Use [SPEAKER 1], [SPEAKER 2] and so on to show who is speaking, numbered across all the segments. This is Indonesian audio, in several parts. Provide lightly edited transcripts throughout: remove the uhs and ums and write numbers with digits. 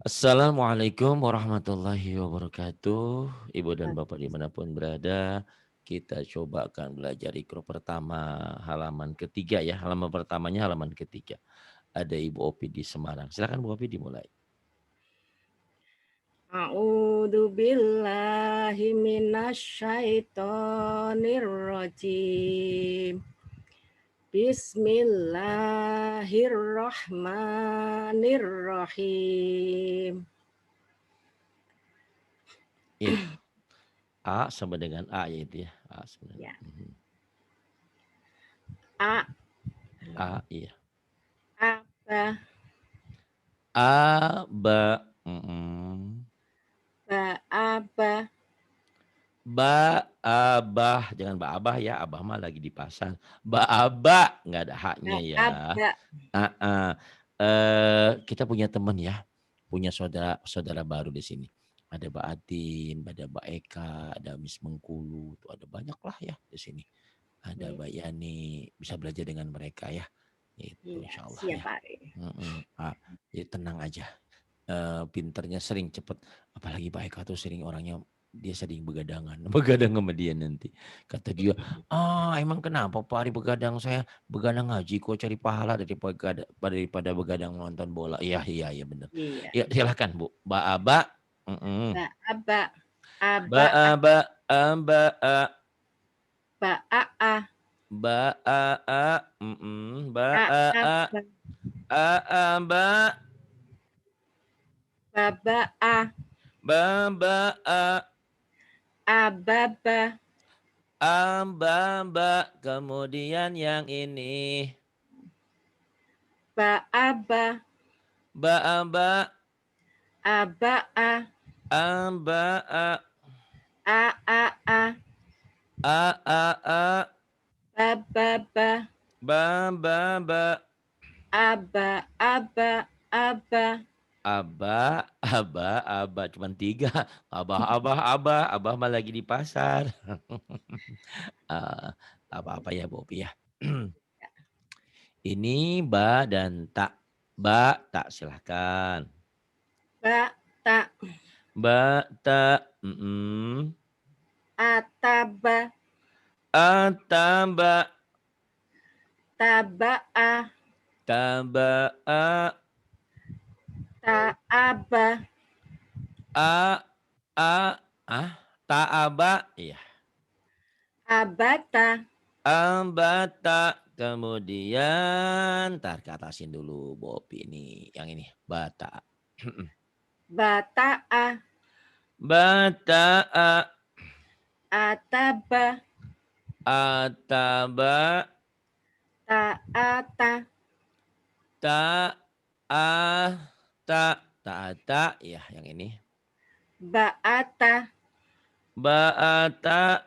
[SPEAKER 1] Assalamualaikum warahmatullahi wabarakatuh. Ibu dan Bapak dimanapun berada, kita coba akan belajar Iqra pertama halaman ketiga ya. Halaman pertamanya halaman ketiga. Ada Ibu Opi di Semarang. Silakan Bu Opi dimulai.
[SPEAKER 2] A'udzu billahi minasyaitonir rajim. Bismillahirrahmanirrahim.
[SPEAKER 1] Iya, A sama dengan A ya itu ya. A sama dengan
[SPEAKER 2] Ya, a
[SPEAKER 1] A iya.
[SPEAKER 2] aba
[SPEAKER 1] A ba mm,
[SPEAKER 2] ba aba
[SPEAKER 1] ba abah jangan ba abah ya, abah mah lagi di pasar. Ba abah nggak ada haknya
[SPEAKER 2] ba
[SPEAKER 1] ya.
[SPEAKER 2] aba
[SPEAKER 1] Heeh. Kita punya teman ya, punya saudara-saudara baru di sini. Ada Mbak Atin, ada Mbak Eka, ada Miss Mengkulu, tuh ada banyak lah ya di sini. Ada
[SPEAKER 2] Iya,
[SPEAKER 1] Mbak Yani, bisa belajar dengan mereka ya. Itu
[SPEAKER 2] iya,
[SPEAKER 1] insya Allah
[SPEAKER 2] siap
[SPEAKER 1] ya.
[SPEAKER 2] Pak.
[SPEAKER 1] Jadi tenang aja. Pinternya sering cepet, apalagi Mbak Eka tuh sering orangnya dia sering begadangan, begadang sama dia nanti. Kata dia, emang kenapa Pak Ari begadang saya begadang ngaji kok cari pahala daripada begadang nonton bola. Iya, iya, iya bener.
[SPEAKER 2] Iya,
[SPEAKER 1] Ya silahkan Bu. Mbak Aba. Mm-mm.
[SPEAKER 2] ba aba aba
[SPEAKER 1] Mbak Aba, Mbak A,
[SPEAKER 2] ba a a
[SPEAKER 1] Mbak A, Mbak
[SPEAKER 2] a
[SPEAKER 1] A,
[SPEAKER 2] aba
[SPEAKER 1] Mbak,
[SPEAKER 2] ba ba a
[SPEAKER 1] Mbak A.
[SPEAKER 2] ababa
[SPEAKER 1] Mbak, kemudian yang ini.
[SPEAKER 2] ba aba
[SPEAKER 1] Mbak,
[SPEAKER 2] aba a
[SPEAKER 1] Mbak,
[SPEAKER 2] a a a
[SPEAKER 1] A,
[SPEAKER 2] ba ba ba
[SPEAKER 1] Mbak,
[SPEAKER 2] aba aba aba
[SPEAKER 1] Abah, cuman tiga. Abah mah lagi di pasar. Eh, apa-apa ya Bobi ya. Ini ba dan tak. Ba, tak silahkan.
[SPEAKER 2] ba ta
[SPEAKER 1] Ba, tak.
[SPEAKER 2] ataba
[SPEAKER 1] Tambah.
[SPEAKER 2] taba a
[SPEAKER 1] Tambah.
[SPEAKER 2] ta aba
[SPEAKER 1] A, A, Ta'aba, iya.
[SPEAKER 2] abata
[SPEAKER 1] Bata, kemudian, ntar ke atasin dulu Bopi ini, yang ini, bata.
[SPEAKER 2] bata a
[SPEAKER 1] Bata,
[SPEAKER 2] ataba
[SPEAKER 1] ataba,
[SPEAKER 2] ta ata
[SPEAKER 1] ta, a, ta, ya yang ini.
[SPEAKER 2] baata
[SPEAKER 1] Bata,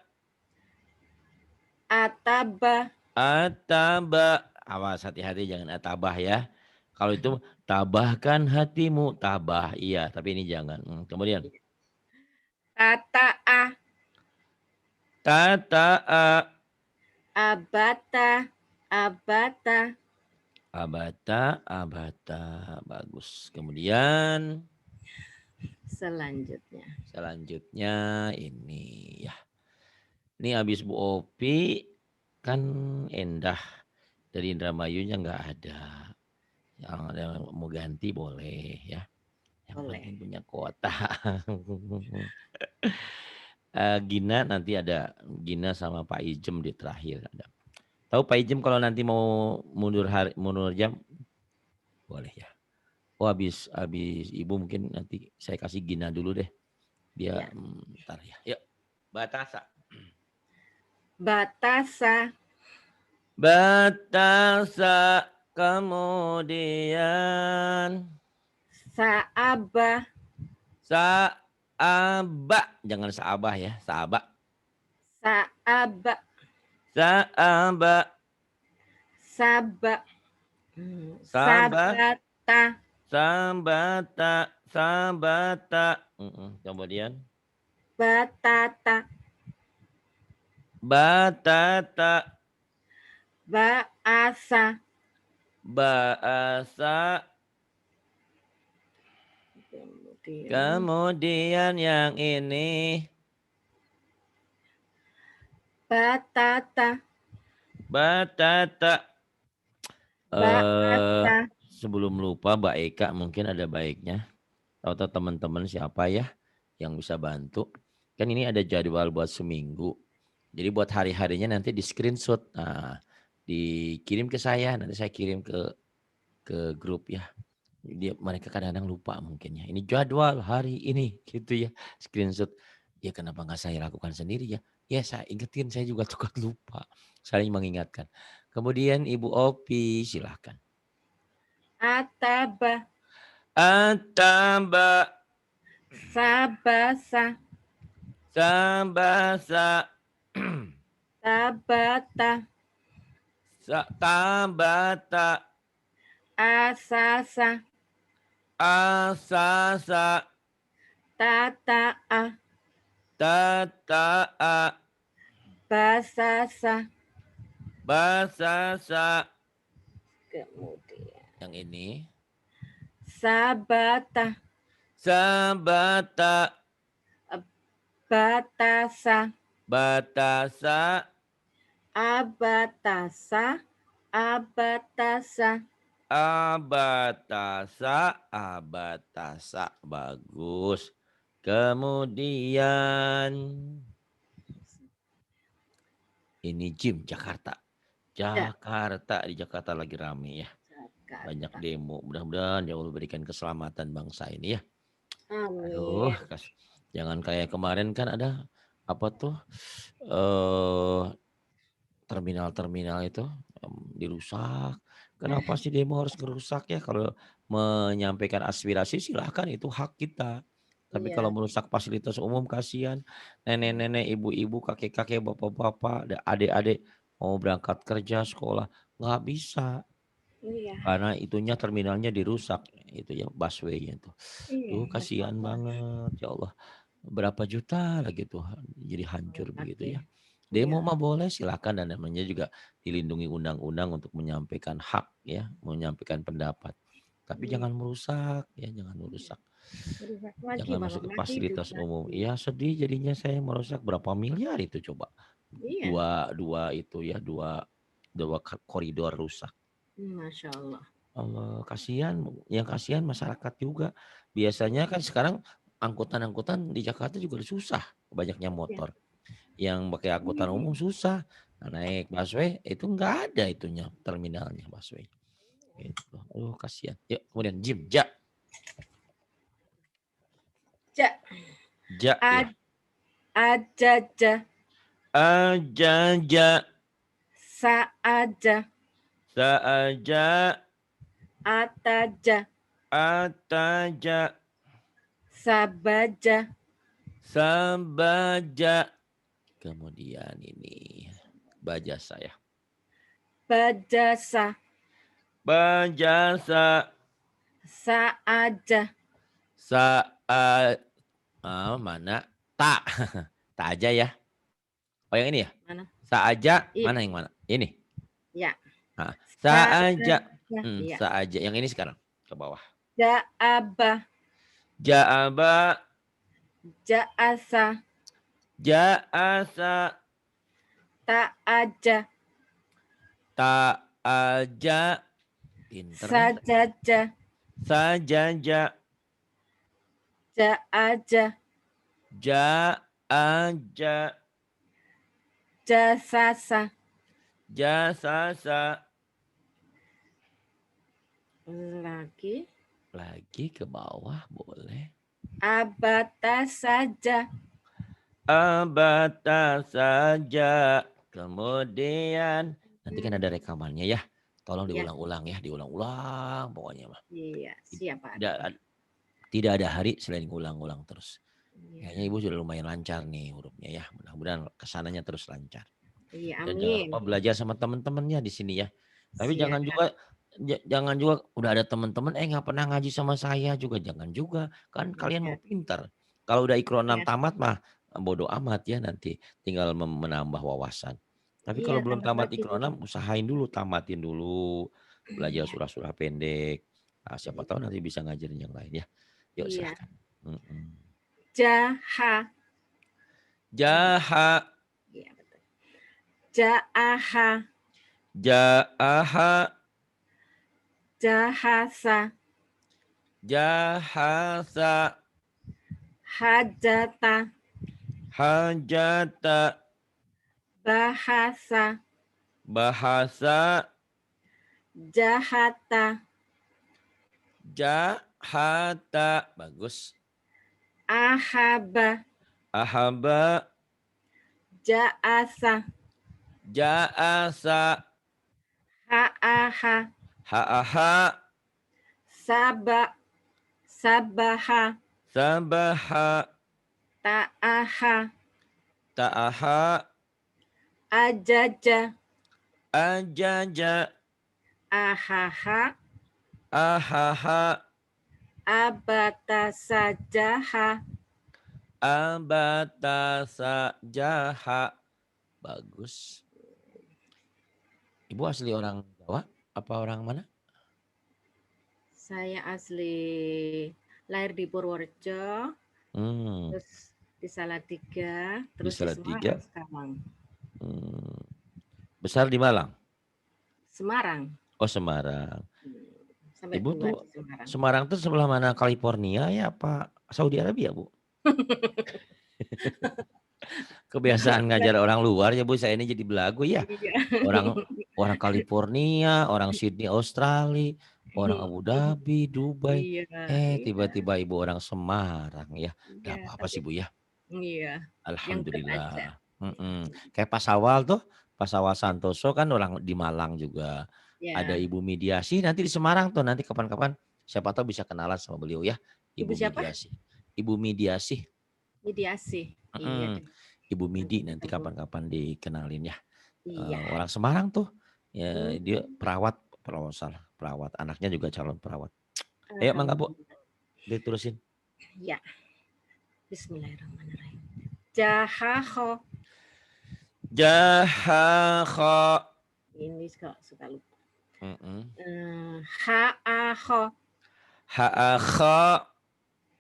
[SPEAKER 2] ataba
[SPEAKER 1] ataba, awas hati-hati jangan atabah ya. Kalau itu tabahkan hatimu, tabah, iya, tapi ini jangan. Kemudian,
[SPEAKER 2] tata a
[SPEAKER 1] tata,
[SPEAKER 2] abata abata
[SPEAKER 1] abata, bagus. Kemudian
[SPEAKER 2] selanjutnya
[SPEAKER 1] selanjutnya ini ya. Ini habis Bu Opi kan Endah dari Indramayunya nggak ada. Yang ada yang mau ganti boleh ya. Yang penting
[SPEAKER 2] boleh
[SPEAKER 1] punya kuota. Gina nanti ada Gina sama Pak Ijem di terakhir ada. Tahu Pak Ijem kalau nanti mau mundur jam boleh ya. Oh habis ibu mungkin nanti saya kasih Gina dulu deh. Dia
[SPEAKER 2] ya
[SPEAKER 1] ntar ya. Yuk. Batasa.
[SPEAKER 2] batasa
[SPEAKER 1] Batasa. Kemudian.
[SPEAKER 2] saaba
[SPEAKER 1] Saaba. Jangan saabah ya. Saaba.
[SPEAKER 2] saaba
[SPEAKER 1] Saaba.
[SPEAKER 2] saba
[SPEAKER 1] Saaba.
[SPEAKER 2] sabata
[SPEAKER 1] Sambata. Sambata. Kemudian.
[SPEAKER 2] batata
[SPEAKER 1] Batata.
[SPEAKER 2] baasa
[SPEAKER 1] Bahasa. Kemudian yang ini.
[SPEAKER 2] batata,
[SPEAKER 1] Batata.
[SPEAKER 2] batata.
[SPEAKER 1] Sebelum lupa Mbak Eka mungkin ada baiknya. Atau teman-teman siapa ya yang bisa bantu. Kan ini ada jadwal buat seminggu. Jadi buat hari-harinya nanti di screenshot. Nah, dikirim ke saya. Nanti saya kirim ke grup ya. Mereka kadang-kadang lupa mungkin ya. Ini jadwal hari ini gitu ya. Screenshot. Ya kenapa nggak saya lakukan sendiri ya? Ya saya ingetin, saya juga suka lupa. Saling mengingatkan. Kemudian Ibu Opi silahkan.
[SPEAKER 2] Ataba,
[SPEAKER 1] Atamba.
[SPEAKER 2] sabasa,
[SPEAKER 1] Sambasa.
[SPEAKER 2] tabata,
[SPEAKER 1] Tambata.
[SPEAKER 2] asasa,
[SPEAKER 1] Asasa.
[SPEAKER 2] tataa,
[SPEAKER 1] Tataa.
[SPEAKER 2] basasa.
[SPEAKER 1] Basasa.
[SPEAKER 2] Kemudian
[SPEAKER 1] Yang ini.
[SPEAKER 2] sabata,
[SPEAKER 1] Sabata.
[SPEAKER 2] batasa,
[SPEAKER 1] Batasa.
[SPEAKER 2] abatasa, abatasa.
[SPEAKER 1] Abatasa. Abatasa. Bagus. Kemudian ini Jim Jakarta. Jakarta, di Jakarta lagi rame ya. Banyak demo. Mudah-mudahan ya Allah berikan keselamatan bangsa ini ya. Aduh,
[SPEAKER 2] Amin.
[SPEAKER 1] jangan kayak kemarin kan ada apa tuh terminal-terminal itu dirusak. Kenapa sih demo harus ngerusak ya? Kalau menyampaikan aspirasi silahkan, itu hak kita. Tapi kalau
[SPEAKER 2] Iya.
[SPEAKER 1] merusak fasilitas umum kasihan. Nenek-nenek, ibu-ibu, kakek-kakek, bapak-bapak, adik-adik mau berangkat kerja, sekolah nggak bisa.
[SPEAKER 2] Iya.
[SPEAKER 1] Karena itunya terminalnya dirusak, itu ya busway-nya tuh.
[SPEAKER 2] Iya,
[SPEAKER 1] Tuh kasihan banget ya Allah. Berapa juta lagi tuh jadi hancur begitu ya. Demo
[SPEAKER 2] Iya.
[SPEAKER 1] mah boleh silakan, dan namanya juga dilindungi undang-undang untuk menyampaikan hak ya, menyampaikan pendapat. Tapi jangan merusak ya, jangan merusak.
[SPEAKER 2] Merusak lagi,
[SPEAKER 1] Jangan
[SPEAKER 2] malam
[SPEAKER 1] masuk ke
[SPEAKER 2] lagi
[SPEAKER 1] fasilitas
[SPEAKER 2] juga.
[SPEAKER 1] umum. Iya sedih jadinya saya merusak berapa miliar itu coba.
[SPEAKER 2] Iya.
[SPEAKER 1] Dua itu ya, dua koridor rusak.
[SPEAKER 2] Masya Allah.
[SPEAKER 1] Allah, kasihan, yang kasihan masyarakat juga. Biasanya kan sekarang angkutan-angkutan di Jakarta juga susah, banyaknya
[SPEAKER 2] Iya.
[SPEAKER 1] motor. Yang pakai angkutan umum susah. Nah, naik busway itu enggak ada itunya terminalnya busway. Gitu. Aduh, kasihan. Yuk, kemudian Jim, Ja.
[SPEAKER 2] Ja.
[SPEAKER 1] Ja ya.
[SPEAKER 2] Ajaja.
[SPEAKER 1] Aja,
[SPEAKER 2] Saaja.
[SPEAKER 1] saaja,
[SPEAKER 2] Ataja.
[SPEAKER 1] ataja,
[SPEAKER 2] Sabaja.
[SPEAKER 1] sabaja. Kemudian ini bajasa ya.
[SPEAKER 2] Bajasa.
[SPEAKER 1] Bajasa.
[SPEAKER 2] Saaja.
[SPEAKER 1] Saat mana? Tak. Tak aja ya. Oh yang ini ya?
[SPEAKER 2] Mana?
[SPEAKER 1] Saaja,
[SPEAKER 2] Iya.
[SPEAKER 1] mana yang mana? Ini.
[SPEAKER 2] Ya.
[SPEAKER 1] Nah, saaja.
[SPEAKER 2] Iya.
[SPEAKER 1] Saaja. Yang ini sekarang ke bawah.
[SPEAKER 2] Jaaba.
[SPEAKER 1] Jaaba.
[SPEAKER 2] Jaasa.
[SPEAKER 1] Jaasa.
[SPEAKER 2] Taaja.
[SPEAKER 1] Tak aja. Pinter ya.
[SPEAKER 2] Sajaja.
[SPEAKER 1] Sajaja.
[SPEAKER 2] Jaaja.
[SPEAKER 1] Jaaja.
[SPEAKER 2] Jasasa.
[SPEAKER 1] Jasasa.
[SPEAKER 2] Lagi
[SPEAKER 1] ke bawah boleh.
[SPEAKER 2] abata saja.
[SPEAKER 1] Abata saja. Kemudian nanti kan ada rekamannya ya. Tolong diulang-ulang ya, diulang-ulang pokoknya mah.
[SPEAKER 2] Iya, siapa?
[SPEAKER 1] Tidak ada hari selain ulang-ulang terus. Kayaknya Ibu sudah lumayan lancar nih hurufnya ya. Mudah-mudahan kesananya terus lancar.
[SPEAKER 2] Iya,
[SPEAKER 1] Dan jangan
[SPEAKER 2] amin.
[SPEAKER 1] lupa belajar sama teman-temannya di sini ya. Tapi
[SPEAKER 2] Siap.
[SPEAKER 1] jangan juga udah ada teman-teman nggak pernah ngaji sama saya juga, jangan juga. Kan kalian mau pintar. Kalau udah Iqra 6 tamat mah bodoh amat ya, nanti tinggal menambah wawasan. Tapi kalau belum tamat Iqra 6 usahain dulu, tamatin dulu. Belajar surah-surah pendek. Nah, siapa tahu nanti bisa ngajarin yang lain ya. Yuk
[SPEAKER 2] Iya.
[SPEAKER 1] silahkan. Mm-mm.
[SPEAKER 2] Jaha.
[SPEAKER 1] Jaha.
[SPEAKER 2] Iya betul. Jaaha.
[SPEAKER 1] Jaaha.
[SPEAKER 2] Jahasa.
[SPEAKER 1] Jahasa.
[SPEAKER 2] Hajata.
[SPEAKER 1] Hajata.
[SPEAKER 2] Bahasa.
[SPEAKER 1] Bahasa.
[SPEAKER 2] Jahata.
[SPEAKER 1] Jahata. Bagus.
[SPEAKER 2] Ahaba.
[SPEAKER 1] Ahaba.
[SPEAKER 2] Jaasa.
[SPEAKER 1] Jaasa.
[SPEAKER 2] Haaha.
[SPEAKER 1] Haaha.
[SPEAKER 2] Saba. Sabaha.
[SPEAKER 1] Sabaha.
[SPEAKER 2] Taaha.
[SPEAKER 1] Taaha.
[SPEAKER 2] Ajaja.
[SPEAKER 1] Ajaja.
[SPEAKER 2] Ahaha.
[SPEAKER 1] Ahaha.
[SPEAKER 2] Abatasajaha.
[SPEAKER 1] Abatasa jaha. Bagus. Ibu asli orang Jawa? Apa orang mana?
[SPEAKER 2] Saya asli lahir di Purworejo, terus di Salatiga,
[SPEAKER 1] Di
[SPEAKER 2] terus di
[SPEAKER 1] Salatiga.
[SPEAKER 2] Semarang sekarang.
[SPEAKER 1] Besar di Malang?
[SPEAKER 2] Semarang.
[SPEAKER 1] Oh Semarang.
[SPEAKER 2] Sampai
[SPEAKER 1] Ibu
[SPEAKER 2] tua
[SPEAKER 1] tuh
[SPEAKER 2] di Semarang.
[SPEAKER 1] Semarang tuh sebelah mana? California ya apa Saudi Arabia Bu? Kebiasaan ngajar orang luar ya Bu, saya ini jadi belagu ya.
[SPEAKER 2] Iya.
[SPEAKER 1] Orang California, orang Sydney Australia, orang Abu Dhabi, Dubai.
[SPEAKER 2] Iya.
[SPEAKER 1] Tiba-tiba Ibu orang Semarang ya. Gak
[SPEAKER 2] Iya,
[SPEAKER 1] apa-apa
[SPEAKER 2] tapi
[SPEAKER 1] sih Bu ya.
[SPEAKER 2] iya, yang deket aja.
[SPEAKER 1] Alhamdulillah. Kayak Pak Sawal tuh, Pak Sawal Santoso kan orang di Malang juga. Ada
[SPEAKER 2] Ya.
[SPEAKER 1] Ibu Mediasi nanti di Semarang tuh, nanti kapan-kapan siapa tahu bisa kenalan sama beliau ya.
[SPEAKER 2] Ibu
[SPEAKER 1] Ibu
[SPEAKER 2] siapa?
[SPEAKER 1] Mediasi. Ibu Mediasi.
[SPEAKER 2] Mediasi. Iya deh.
[SPEAKER 1] Ibu Midi nanti
[SPEAKER 2] Ketemu.
[SPEAKER 1] kapan-kapan dikenalin ya.
[SPEAKER 2] Iya.
[SPEAKER 1] Orang Semarang tuh. Ya, dia
[SPEAKER 2] Hmm.
[SPEAKER 1] perawat. Anaknya juga calon perawat. Ayo mangga Bu, diterusin.
[SPEAKER 2] Ya. Bismillahirrahmanirrahim. Jahaho.
[SPEAKER 1] Jahaho.
[SPEAKER 2] Ini suka lupa.
[SPEAKER 1] Haaho.
[SPEAKER 2] Haaho.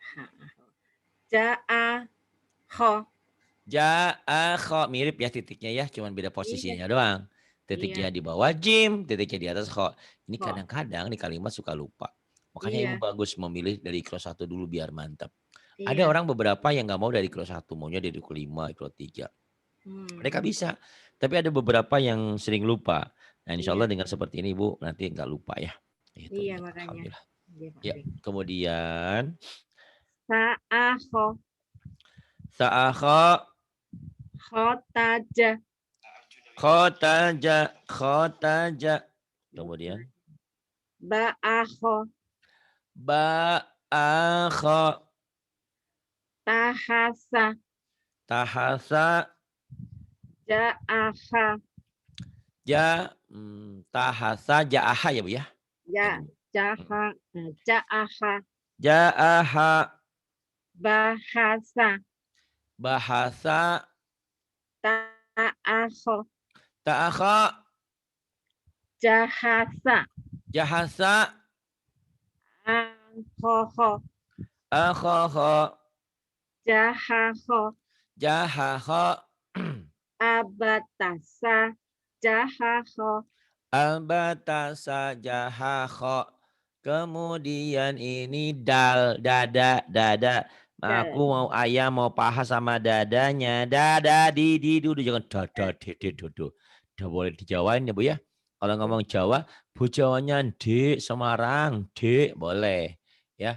[SPEAKER 1] Haaho.
[SPEAKER 2] Jaaho.
[SPEAKER 1] Jaaho. Mirip ya titiknya ya, cuman beda posisinya doang. Titiknya di bawah jim, titiknya di atas kho. Ini kadang-kadang di kalimat suka lupa. Makanya Ibu bagus memilih dari ikro 1 dulu biar mantap. Ada orang beberapa yang nggak mau dari ikro 1, maunya dari ikro 5, ikro 3. Mereka bisa. Tapi ada beberapa yang sering lupa. Nah insya Allah dengan seperti ini Ibu nanti nggak lupa ya. Itu,
[SPEAKER 2] iya makanya.
[SPEAKER 1] Alhamdulillah. Ya, kemudian.
[SPEAKER 2] Sa'aho.
[SPEAKER 1] Sa'aho.
[SPEAKER 2] Khotaja.
[SPEAKER 1] Khotaja. Khotaja. Kemudian.
[SPEAKER 2] Ba'aho.
[SPEAKER 1] Ba'aho.
[SPEAKER 2] Tahasa.
[SPEAKER 1] Tahasa.
[SPEAKER 2] Ja'aha.
[SPEAKER 1] Tahasa. Ja'aha ya Bu ya?
[SPEAKER 2] Ya. Ja'aha.
[SPEAKER 1] Ja'aha.
[SPEAKER 2] Bahasa.
[SPEAKER 1] Bahasa.
[SPEAKER 2] Ta'aho.
[SPEAKER 1] Ta'aho.
[SPEAKER 2] Jahasa.
[SPEAKER 1] Jahasa.
[SPEAKER 2] Ahoho.
[SPEAKER 1] Akhoho.
[SPEAKER 2] Jahaho.
[SPEAKER 1] Jahaho.
[SPEAKER 2] Abatasa. Jahaho.
[SPEAKER 1] Albatasa jahaho. Kemudian ini dal, dada. Aku mau ayam, mau paha sama dadanya. Dada, di, dudu. Jangan dada, di, dudu. Udah boleh dijawain ya Bu ya. Kalau ngomong Jawa, Bu Jawanya di Semarang, di boleh. Ya.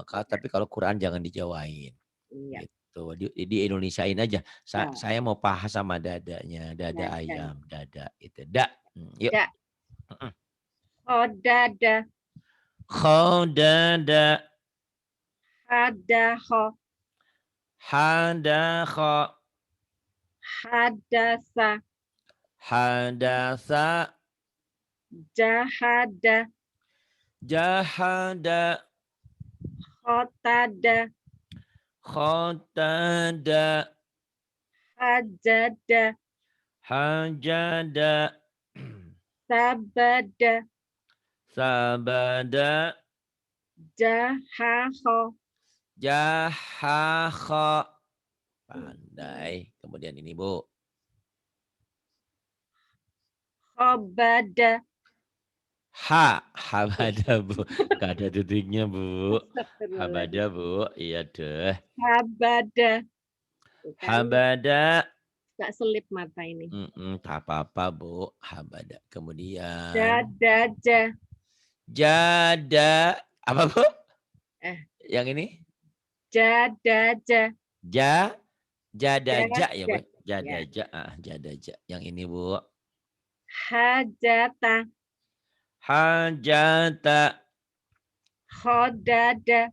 [SPEAKER 1] Tapi kalau Quran jangan dijawain. Gitu. Di Indonesiain aja. Saya mau paha sama dadanya. Dada ayam, dada. Itu. Yuk.
[SPEAKER 2] Khodada.
[SPEAKER 1] Khodada.
[SPEAKER 2] Hadaho.
[SPEAKER 1] Hadaho.
[SPEAKER 2] Hadasa.
[SPEAKER 1] Hadasa.
[SPEAKER 2] Jahada.
[SPEAKER 1] Jahada.
[SPEAKER 2] Khotada.
[SPEAKER 1] Khotada.
[SPEAKER 2] Hajada.
[SPEAKER 1] Hajada.
[SPEAKER 2] Sabada.
[SPEAKER 1] Sabada.
[SPEAKER 2] Jahaho.
[SPEAKER 1] Jahakho. Pandai. Kemudian ini Bu.
[SPEAKER 2] Khobada.
[SPEAKER 1] Habada Bu. Gak ada titiknya Bu.
[SPEAKER 2] Astagfirullahaladzim.
[SPEAKER 1] Habada Bu. Iya deh.
[SPEAKER 2] Habada. Tuh kan
[SPEAKER 1] Habada.
[SPEAKER 2] gak selip mata ini.
[SPEAKER 1] Tak apa-apa Bu. Habada. Kemudian.
[SPEAKER 2] Dadaja.
[SPEAKER 1] Jada. Apa Bu?
[SPEAKER 2] Eh,
[SPEAKER 1] Yang ini?
[SPEAKER 2] jadaja.
[SPEAKER 1] Jadaja ya
[SPEAKER 2] Jaja.
[SPEAKER 1] Bu.
[SPEAKER 2] Ya.
[SPEAKER 1] Jadaja. Jadaja. Yang ini Bu.
[SPEAKER 2] Hajata.
[SPEAKER 1] Hajata.
[SPEAKER 2] Khodada.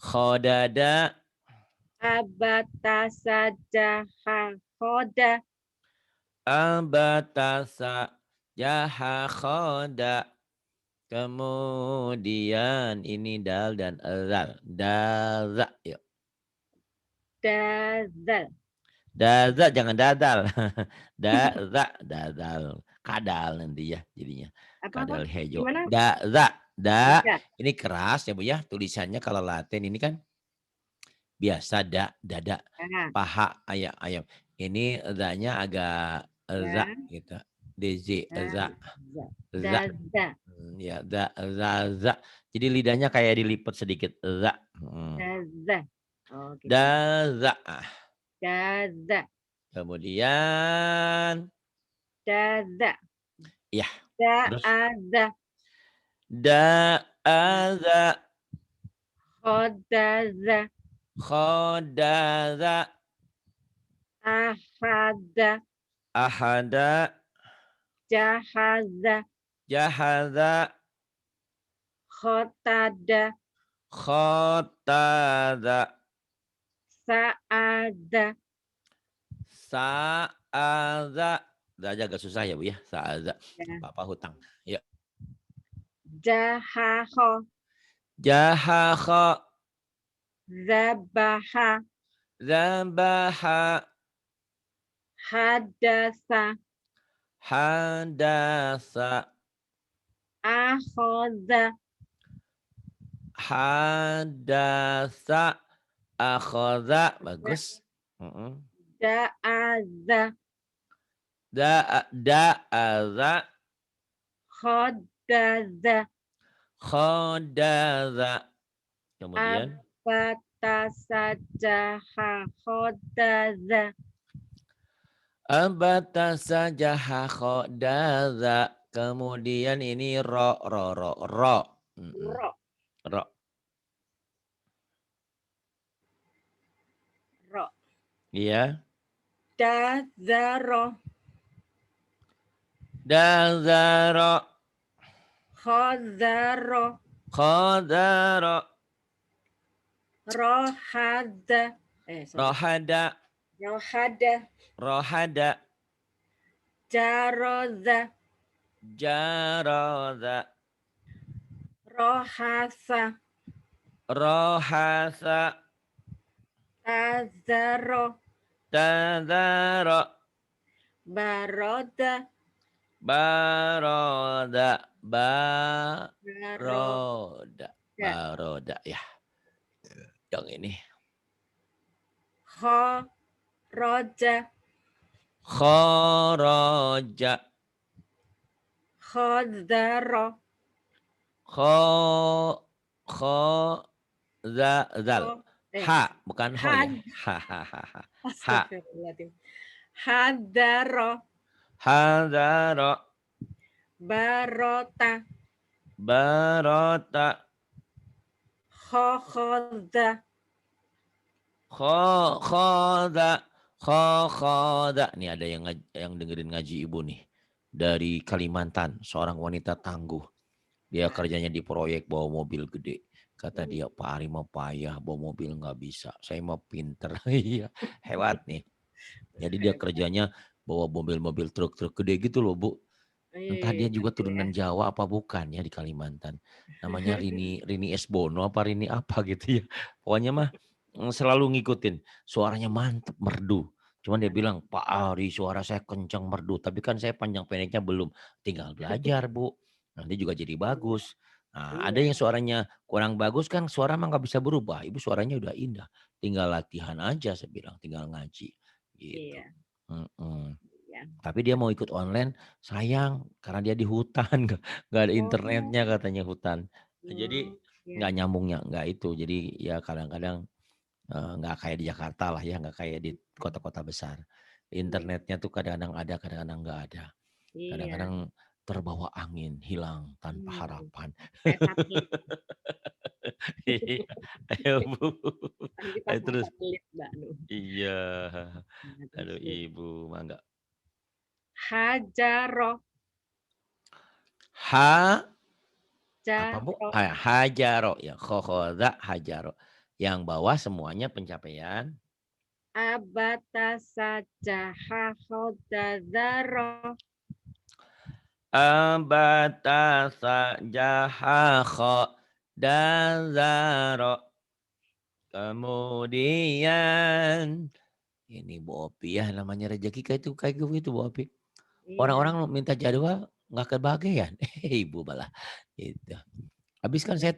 [SPEAKER 1] Khodada.
[SPEAKER 2] Abatasa jaha.
[SPEAKER 1] Abatasa. Jahakhoda. Kemudian ini dal dan zal. Daza. Yuk.
[SPEAKER 2] Dazal.
[SPEAKER 1] Daza jangan dadal. Daza. Dadal. Kadal nanti ya jadinya.
[SPEAKER 2] Apa-apa?
[SPEAKER 1] Kadal hejo.
[SPEAKER 2] Gimana?
[SPEAKER 1] Daza. Da.
[SPEAKER 2] Enggak.
[SPEAKER 1] Ini keras ya Bu ya. Tulisannya kalau Latin ini kan biasa dada.
[SPEAKER 2] Nah,
[SPEAKER 1] Paha ayam ayam. Ini za-nya agak za
[SPEAKER 2] ya.
[SPEAKER 1] gitu. DZ za. Za.
[SPEAKER 2] Daza.
[SPEAKER 1] Ya za. Jadi lidahnya kayak dilipat sedikit za.
[SPEAKER 2] Daza. Oh, gitu.
[SPEAKER 1] Daza.
[SPEAKER 2] Daza.
[SPEAKER 1] Kemudian
[SPEAKER 2] Daza.
[SPEAKER 1] ya terus
[SPEAKER 2] Da'aza.
[SPEAKER 1] da'aza.
[SPEAKER 2] Khodaza.
[SPEAKER 1] Khodaza.
[SPEAKER 2] Ahada.
[SPEAKER 1] Ahada.
[SPEAKER 2] Jahaza.
[SPEAKER 1] Jahaza.
[SPEAKER 2] Khotada.
[SPEAKER 1] Khotada.
[SPEAKER 2] Sa'ada.
[SPEAKER 1] Sa'aza. Za aja agak susah ya Bu ya. Sa'aza.
[SPEAKER 2] Ya.
[SPEAKER 1] Apa hutang. Ya.
[SPEAKER 2] Jahaho.
[SPEAKER 1] Jahakha.
[SPEAKER 2] Zabaha.
[SPEAKER 1] Zabaha.
[SPEAKER 2] Hadasa.
[SPEAKER 1] Hadasa.
[SPEAKER 2] Akhoda.
[SPEAKER 1] Hadasa. Akhoda. Bagus.
[SPEAKER 2] Da'aza.
[SPEAKER 1] Da'aza.
[SPEAKER 2] Khodaza.
[SPEAKER 1] Khodaza. Kemudian.
[SPEAKER 2] Abatasa jaha khodaza.
[SPEAKER 1] Abatasa jaha khodaza. Kemudian ini ro.
[SPEAKER 2] Ro.
[SPEAKER 1] Ro.
[SPEAKER 2] Ro.
[SPEAKER 1] Iya.
[SPEAKER 2] Dazaro.
[SPEAKER 1] Dazaro.
[SPEAKER 2] Khozaro.
[SPEAKER 1] Khodaro.
[SPEAKER 2] Rohada.
[SPEAKER 1] Rohada.
[SPEAKER 2] Rohada.
[SPEAKER 1] Rohada.
[SPEAKER 2] Jaroza.
[SPEAKER 1] Jaroza.
[SPEAKER 2] Rohasa.
[SPEAKER 1] Rohasa.
[SPEAKER 2] Tazaro.
[SPEAKER 1] Tazaro.
[SPEAKER 2] Baroda.
[SPEAKER 1] Baroda.
[SPEAKER 2] Baro.
[SPEAKER 1] Baroda ya. Yang ini.
[SPEAKER 2] Khoroja.
[SPEAKER 1] Khoroja.
[SPEAKER 2] Khozaro.
[SPEAKER 1] Zal. Ha, bukan ho ya. Ha.
[SPEAKER 2] Astagfirullahaladzim. Hadaro.
[SPEAKER 1] Hadaro.
[SPEAKER 2] Barota.
[SPEAKER 1] Barota.
[SPEAKER 2] Khokhoza.
[SPEAKER 1] Khoda. Nih ada yang dengerin ngaji Ibu nih. Dari Kalimantan, seorang wanita tangguh. Dia kerjanya di proyek bawa mobil gede. Kata dia, Pak Ari mah payah, bawa mobil nggak bisa. Saya mah pinter. Iya, hebat nih. Jadi dia kerjanya bawa mobil-mobil truk-truk gede gitu loh Bu. Entah dia juga turunan Jawa apa bukan ya di Kalimantan. Namanya Rini Esbono apa Rini apa gitu ya. Pokoknya mah selalu ngikutin. Suaranya mantep, merdu. Cuman dia bilang, Pak Ari suara saya kencang merdu. Tapi kan saya panjang pendeknya belum. Tinggal belajar Bu. Nanti juga jadi bagus. Nah, ada
[SPEAKER 2] Iya,
[SPEAKER 1] yang suaranya kurang bagus kan suara mah nggak bisa berubah. Ibu suaranya udah indah. Tinggal latihan aja saya bilang, tinggal ngaji gitu.
[SPEAKER 2] iya,
[SPEAKER 1] Mm-mm.
[SPEAKER 2] iya.
[SPEAKER 1] Tapi dia mau ikut online, sayang karena dia di hutan, nggak ada
[SPEAKER 2] Oh,
[SPEAKER 1] internetnya katanya hutan. Jadi
[SPEAKER 2] oh, iya,
[SPEAKER 1] nggak nyambungnya, nggak itu. Jadi ya kadang-kadang nggak kayak di Jakarta lah ya, nggak kayak di kota-kota besar.
[SPEAKER 2] iya,
[SPEAKER 1] Internetnya tuh kadang-kadang ada, kadang-kadang nggak ada.
[SPEAKER 2] iya.
[SPEAKER 1] Kadang-kadang terbawa angin, hilang tanpa
[SPEAKER 2] Hmm,
[SPEAKER 1] harapan.
[SPEAKER 2] kayak satelit.
[SPEAKER 1] Iya, ayo Bu.
[SPEAKER 2] Kan kita
[SPEAKER 1] Ayo
[SPEAKER 2] sama
[SPEAKER 1] terus.
[SPEAKER 2] satelit, Mbak Nuh.
[SPEAKER 1] Iya.
[SPEAKER 2] Nah, terus
[SPEAKER 1] Aduh
[SPEAKER 2] nih,
[SPEAKER 1] Ibu, mangga.
[SPEAKER 2] Hajaro,
[SPEAKER 1] Ha, apa Bu?
[SPEAKER 2] Jaro,
[SPEAKER 1] Hajaro ya. Khokhoda hajaro. Yang bawah semuanya pencapaian.
[SPEAKER 2] Abatasa, Jahahodadaro,
[SPEAKER 1] Abatasa jahakho dazaro. Kemudian ini Bu Opi ya namanya rezeki kayak gitu Bu Opi.
[SPEAKER 2] iya,
[SPEAKER 1] Orang-orang minta jadwal nggak kebagian. Ibu malah itu. Habis kan saya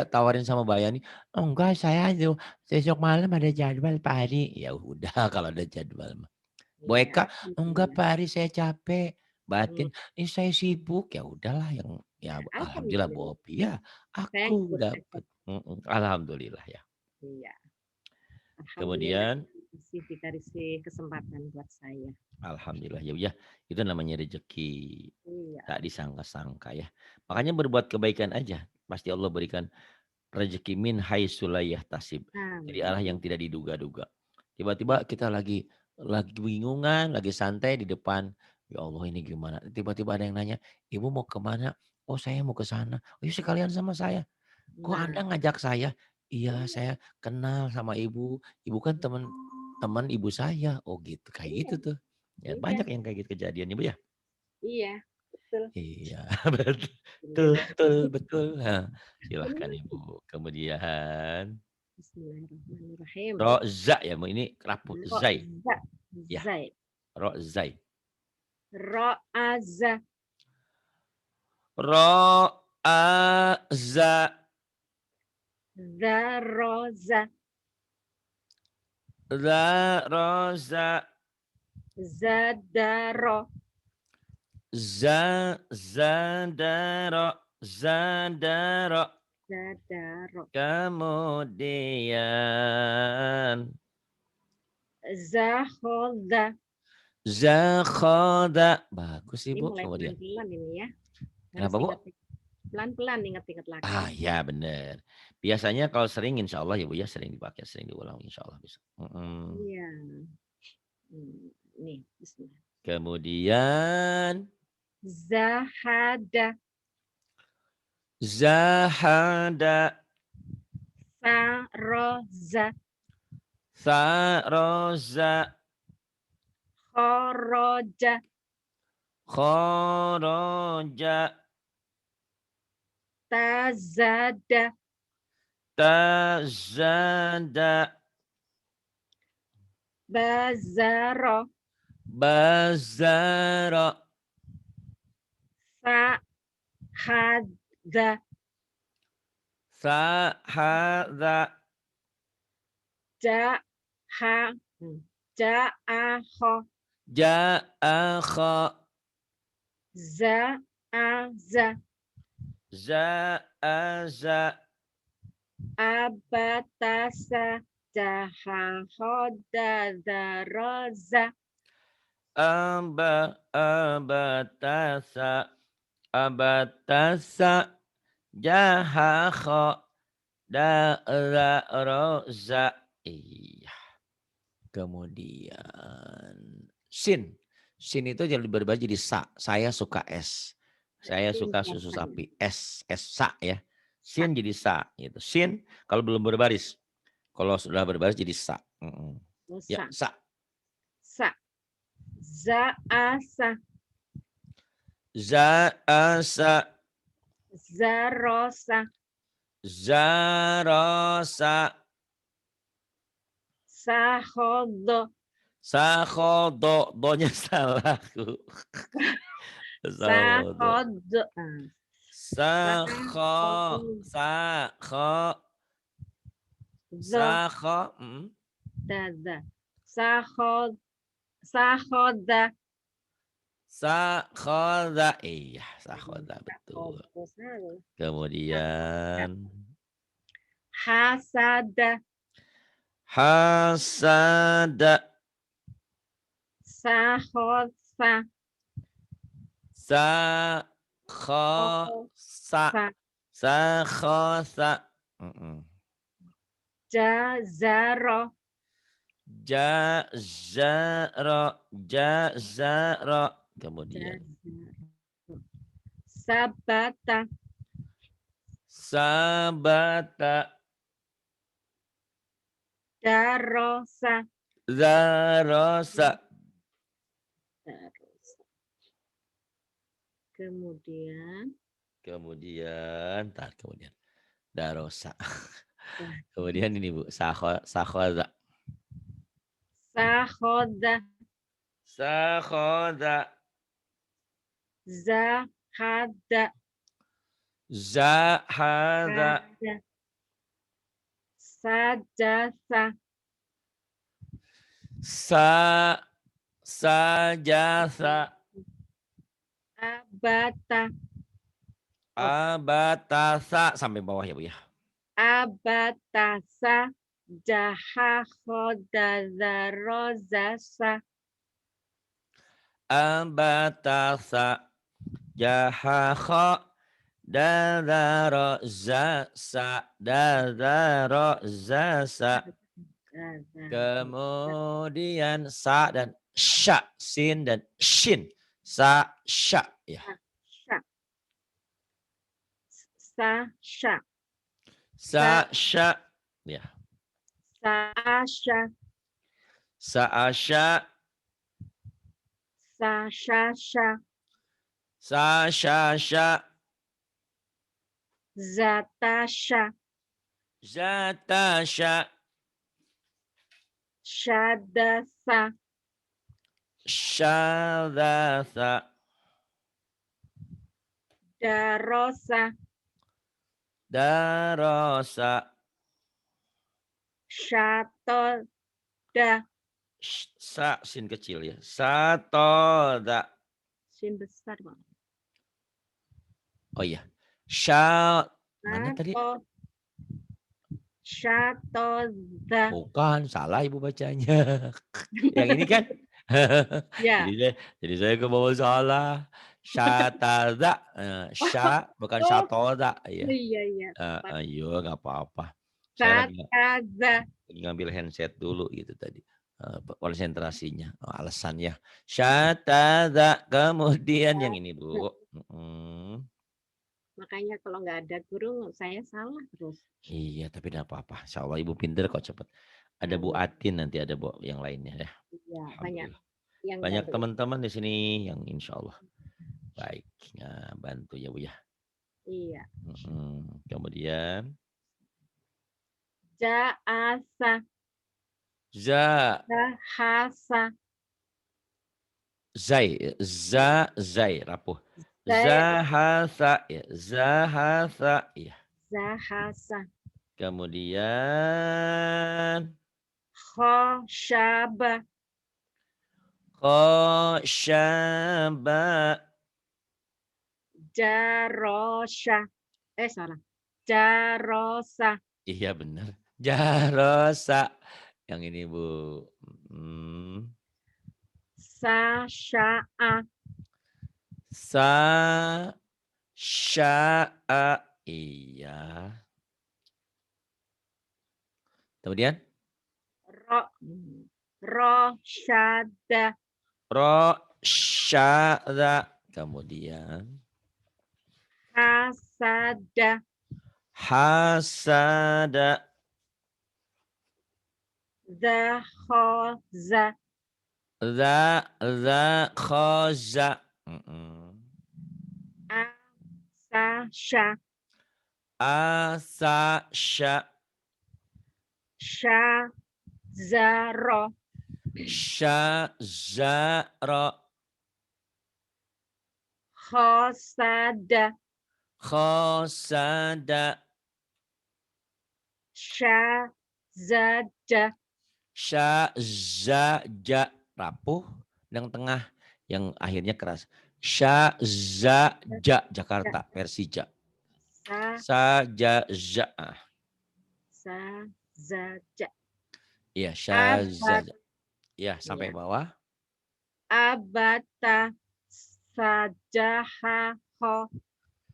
[SPEAKER 1] tawarin sama Mbak Yani, "Oh enggak saya aja besok malam ada jadwal Pak Ari." Ya udah kalau ada jadwal mah. Bu
[SPEAKER 2] iya,
[SPEAKER 1] Eka, "Enggak
[SPEAKER 2] alhamdulillah.
[SPEAKER 1] Pak Ari saya capek."
[SPEAKER 2] Hmm,
[SPEAKER 1] Batin, "Ini saya sibuk." Ya udahlah yang ya alhamdulillah Bu
[SPEAKER 2] alhamdulillah.
[SPEAKER 1] Opi ya
[SPEAKER 2] Saya
[SPEAKER 1] aku
[SPEAKER 2] ikut aja.
[SPEAKER 1] dapat. Alhamdulillah ya.
[SPEAKER 2] Iya, alhamdulillah
[SPEAKER 1] Kemudian
[SPEAKER 2] dikasih kesempatan buat saya.
[SPEAKER 1] alhamdulillah ya ya itu namanya rezeki.
[SPEAKER 2] Iya,
[SPEAKER 1] Tak disangka-sangka ya. Makanya berbuat kebaikan aja. Pasti Allah berikan rezeki min haitsu la yahtasib. Dari arah yang
[SPEAKER 2] amin.
[SPEAKER 1] tidak diduga-duga. Tiba-tiba kita lagi bingungan, lagi santai di depan. Ya Allah ini gimana? Tiba-tiba ada yang nanya, "Ibu mau kemana?" "Oh saya mau ke sana." "Oh yuk sekalian sama saya." "Kok
[SPEAKER 2] Nah,
[SPEAKER 1] Anda ngajak saya?" "Iya
[SPEAKER 2] iya,
[SPEAKER 1] saya kenal sama ibu. Ibu kan teman ibu saya." Oh gitu, kayak
[SPEAKER 2] iya,
[SPEAKER 1] gitu tuh. Ya
[SPEAKER 2] iya,
[SPEAKER 1] banyak yang kayak gitu kejadian ibu ya.
[SPEAKER 2] iya, betul.
[SPEAKER 1] Iya, betul,
[SPEAKER 2] Alhamdulillah.
[SPEAKER 1] betul, betul. Nah, silahkan Ibu. Kemudian
[SPEAKER 2] Bismillahirrahmanirrahim.
[SPEAKER 1] Roza ya, Bu. Ini raput Zai.
[SPEAKER 2] Ro'za,
[SPEAKER 1] Ya,
[SPEAKER 2] Zai,
[SPEAKER 1] Rozai.
[SPEAKER 2] Ro'aza,
[SPEAKER 1] Roaza,
[SPEAKER 2] Zaroza,
[SPEAKER 1] Roza,
[SPEAKER 2] Zadaro,
[SPEAKER 1] Zadaro, Zadaro.
[SPEAKER 2] Zadaro,
[SPEAKER 1] Kemudian
[SPEAKER 2] Zahoda.
[SPEAKER 1] Zakhoda. Bagus
[SPEAKER 2] Ini
[SPEAKER 1] Ibu.
[SPEAKER 2] mulai
[SPEAKER 1] Kemudian.
[SPEAKER 2] pelan-pelan ini ya. Harus
[SPEAKER 1] Kenapa Bu?
[SPEAKER 2] ingat pelan-pelan ingat-ingat
[SPEAKER 1] Ah
[SPEAKER 2] lagi.
[SPEAKER 1] ya benar. Biasanya kalau sering insya Allah ya Bu ya sering dipakai, sering diulang insya Allah bisa.
[SPEAKER 2] Iya. Nih, bismillah.
[SPEAKER 1] Kemudian
[SPEAKER 2] Zahada,
[SPEAKER 1] Zahada,
[SPEAKER 2] Saroza,
[SPEAKER 1] Saroza,
[SPEAKER 2] Khoroja,
[SPEAKER 1] Khoroja,
[SPEAKER 2] Tazada,
[SPEAKER 1] Tazada,
[SPEAKER 2] Bazaro,
[SPEAKER 1] Bazara,
[SPEAKER 2] Sahada,
[SPEAKER 1] Sahada,
[SPEAKER 2] Jaha, Jaaho,
[SPEAKER 1] Ja'akha,
[SPEAKER 2] Zaaza,
[SPEAKER 1] Za'aza,
[SPEAKER 2] Abatasa, Jahahoda, Zaroza,
[SPEAKER 1] Abatasa, Abatasa, Jahakha, Roza. Iya. Kemudian sin. Sin itu jadi berubah jadi sa. Saya suka es. Saya
[SPEAKER 2] Sin
[SPEAKER 1] suka susu
[SPEAKER 2] pelan-pelan.
[SPEAKER 1] sapi. Es sa ya.
[SPEAKER 2] Sa,
[SPEAKER 1] Sin jadi sa gitu. Sin kalau belum berbaris. Kalau sudah berbaris jadi sa. Ya,
[SPEAKER 2] Sa,
[SPEAKER 1] sa.
[SPEAKER 2] Sa, Zaasa,
[SPEAKER 1] Za asa
[SPEAKER 2] Zarosa,
[SPEAKER 1] zarosa
[SPEAKER 2] Sahodo,
[SPEAKER 1] sakhodo. Donya salah. Sakhodo.
[SPEAKER 2] Sahodo,
[SPEAKER 1] Sakho. Sakho.
[SPEAKER 2] Zo.
[SPEAKER 1] Sakho.
[SPEAKER 2] Da. Sahoda.
[SPEAKER 1] Sakhoda. Iya, sakhoda betul.
[SPEAKER 2] Sahoda.
[SPEAKER 1] Kemudian
[SPEAKER 2] Hasada.
[SPEAKER 1] hasada.
[SPEAKER 2] Sahosa.
[SPEAKER 1] Sakhosa. Sakhosa.
[SPEAKER 2] Jazaro.
[SPEAKER 1] Jazaro. Jazaro. Kemudian
[SPEAKER 2] Sabata.
[SPEAKER 1] sabata.
[SPEAKER 2] Darosa.
[SPEAKER 1] Zarosa.
[SPEAKER 2] Darosa. Kemudian
[SPEAKER 1] darosa. Kemudian ini Bu, sakhoda.
[SPEAKER 2] sahoda.
[SPEAKER 1] Sakhoda.
[SPEAKER 2] Zahada.
[SPEAKER 1] Zahada.
[SPEAKER 2] Sajasa.
[SPEAKER 1] Sajasa.
[SPEAKER 2] Abata.
[SPEAKER 1] Abatasa. Sampai bawah ya Bu ya.
[SPEAKER 2] Abatasa. Jahahodazarozasa.
[SPEAKER 1] Abatasa. Jahakho. Dadaro zasa. Dadaro zasa. Kemudian sa dan sya. Sin dan shin. Sa, sya. Ya.
[SPEAKER 2] Sasha.
[SPEAKER 1] Sa, sya. Ya.
[SPEAKER 2] Sasha.
[SPEAKER 1] Sa'asya.
[SPEAKER 2] Sashasha.
[SPEAKER 1] Sashasya.
[SPEAKER 2] Zatasha.
[SPEAKER 1] Zatasya.
[SPEAKER 2] Shadasa.
[SPEAKER 1] Syadasa.
[SPEAKER 2] Darosa.
[SPEAKER 1] Darosa.
[SPEAKER 2] Shatoda.
[SPEAKER 1] Sa, sin kecil ya. Satoda.
[SPEAKER 2] Sin besar, Bang.
[SPEAKER 1] Oh iya. Sya, mana tadi?
[SPEAKER 2] Shatoda.
[SPEAKER 1] Bukan, salah Ibu bacanya. Yang ini kan?
[SPEAKER 2] Ya.
[SPEAKER 1] Jadi saya ke bawah salah. Syatada. Sya, bukan syatoda. Ya.
[SPEAKER 2] Iya.
[SPEAKER 1] Ayo, nggak apa-apa. Saya lagi ngambil handset dulu gitu tadi. Konsentrasinya, alasannya. Syatada. Kemudian yang ini Bu.
[SPEAKER 2] Makanya kalau nggak ada guru, saya salah terus.
[SPEAKER 1] Iya, tapi tidak apa-apa. Insya Allah Ibu pinter kok cepet. Ada Bu Atin, nanti ada Bu yang lainnya ya.
[SPEAKER 2] Iya, banyak.
[SPEAKER 1] Banyak teman-teman di sini yang insya Allah baik. Bantu ya Bu ya.
[SPEAKER 2] Iya.
[SPEAKER 1] Kemudian.
[SPEAKER 2] Ja'asa.
[SPEAKER 1] Zahasa. Zai, rapuh. Zahasa, ya. Zahasa, ya.
[SPEAKER 2] Zahasa.
[SPEAKER 1] Kemudian.
[SPEAKER 2] Khoshaba.
[SPEAKER 1] Khoshaba.
[SPEAKER 2] Jarosha. Salah. Jarosa.
[SPEAKER 1] Iya benar. Jarosa. Yang ini Bu.
[SPEAKER 2] Sasha'a.
[SPEAKER 1] Sasha'a. Iya. Kemudian?
[SPEAKER 2] Roshada.
[SPEAKER 1] Roshada. Kemudian?
[SPEAKER 2] Hasada.
[SPEAKER 1] Hasada.
[SPEAKER 2] Zakhoza.
[SPEAKER 1] Zakhoza.
[SPEAKER 2] Asasha.
[SPEAKER 1] Asasha.
[SPEAKER 2] Shazaro.
[SPEAKER 1] Shazaro.
[SPEAKER 2] Khosada.
[SPEAKER 1] Khosada.
[SPEAKER 2] Syazada.
[SPEAKER 1] Syazaja. Rapuh. Yang tengah. Yang akhirnya keras. Syazaja. Jakarta. Persija. Sajaja.
[SPEAKER 2] Sazaja.
[SPEAKER 1] Iya,
[SPEAKER 2] Abat.
[SPEAKER 1] syazaja. Iya, sampai
[SPEAKER 2] Ya.
[SPEAKER 1] bawah.
[SPEAKER 2] Abata sajahaho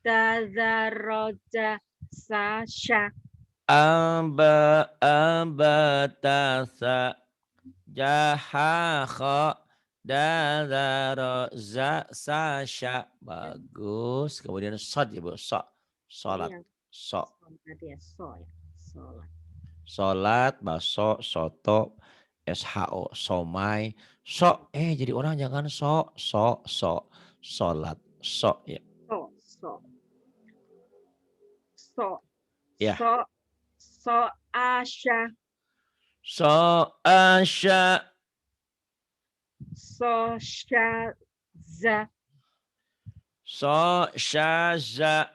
[SPEAKER 2] dazaroja sasha.
[SPEAKER 1] Ambatasa jahaho dadaroza sasya. Bagus. Kemudian sod ya Bu. Sholat.
[SPEAKER 2] Ini yang
[SPEAKER 1] So.
[SPEAKER 2] tadi ya, ya. Sholat.
[SPEAKER 1] Sholat, baso, soto, SHO, somai. Jadi orang jangan sholat, ya. Ya.
[SPEAKER 2] Asha.
[SPEAKER 1] Asya.
[SPEAKER 2] Shaza.
[SPEAKER 1] Syaza.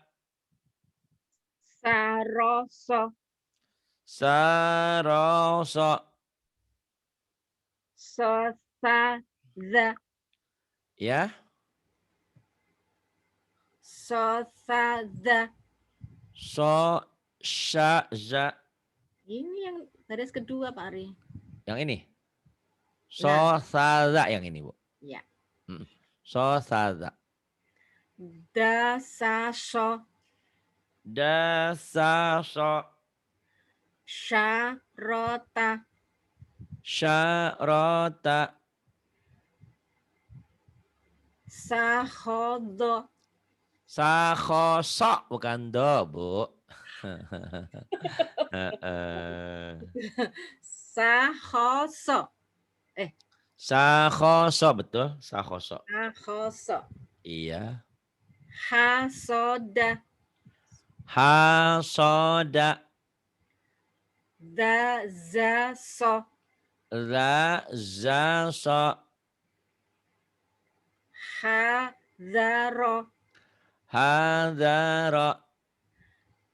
[SPEAKER 2] Saroso.
[SPEAKER 1] Saroso.
[SPEAKER 2] Sosada.
[SPEAKER 1] Ya.
[SPEAKER 2] Sosada.
[SPEAKER 1] Syaza.
[SPEAKER 2] Ini yang baris kedua Pak Ari.
[SPEAKER 1] Yang ini.
[SPEAKER 2] Nah.
[SPEAKER 1] Sosada yang ini Bu.
[SPEAKER 2] Ya.
[SPEAKER 1] Sosada.
[SPEAKER 2] Dasaso.
[SPEAKER 1] Dasaso.
[SPEAKER 2] Syarota.
[SPEAKER 1] Syarota.
[SPEAKER 2] Sahodo.
[SPEAKER 1] Sahoso bukan do Bu.
[SPEAKER 2] Sahoso.
[SPEAKER 1] Sahoso betul, sahoso.
[SPEAKER 2] Sahoso.
[SPEAKER 1] Iya.
[SPEAKER 2] Hasoda.
[SPEAKER 1] Hasoda.
[SPEAKER 2] Dazaso.
[SPEAKER 1] Zazaso.
[SPEAKER 2] Hadaro.
[SPEAKER 1] Hadaro.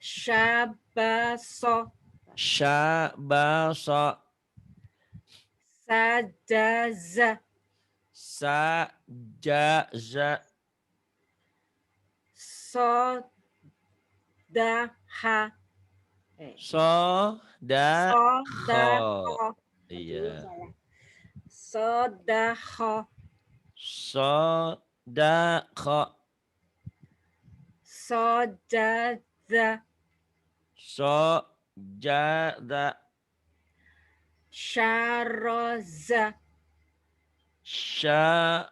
[SPEAKER 2] Syabaso.
[SPEAKER 1] Syabaso.
[SPEAKER 2] Sajaza.
[SPEAKER 1] Sajaza.
[SPEAKER 2] Sodaha.
[SPEAKER 1] Sodaho. Iya.
[SPEAKER 2] Sodaho.
[SPEAKER 1] Sodaho.
[SPEAKER 2] Sojaza.
[SPEAKER 1] Sojada.
[SPEAKER 2] Syaroza.
[SPEAKER 1] Syaroza.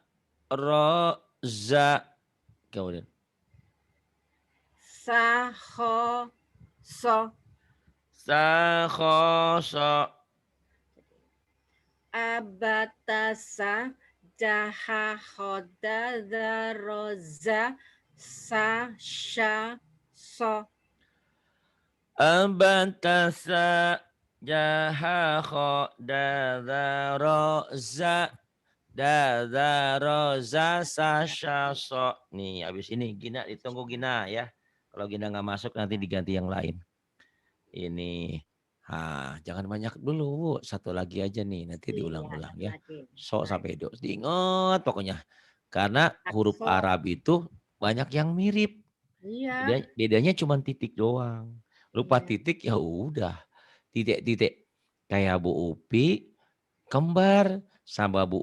[SPEAKER 1] Kemudian.
[SPEAKER 2] Sahoso.
[SPEAKER 1] Sahoso.
[SPEAKER 2] Abatasa. Jahahoda daroza. Sashaso.
[SPEAKER 1] Abantasa jahaho dadaroza. Dadaroza sashaso. Nih habis ini Gina ditunggu Gina ya. Kalau Gina nggak masuk nanti diganti yang lain. Ini. Jangan banyak dulu Bu. Satu lagi aja nih. Nanti diulang-ulang ya. So sampai do. Diingat pokoknya. Karena huruf Arab itu banyak yang mirip.
[SPEAKER 2] Iya.
[SPEAKER 1] Bedanya cuma titik doang. Lupa titik ya udah. Titik-titik. Kayak Bu Upi kembar sama Bu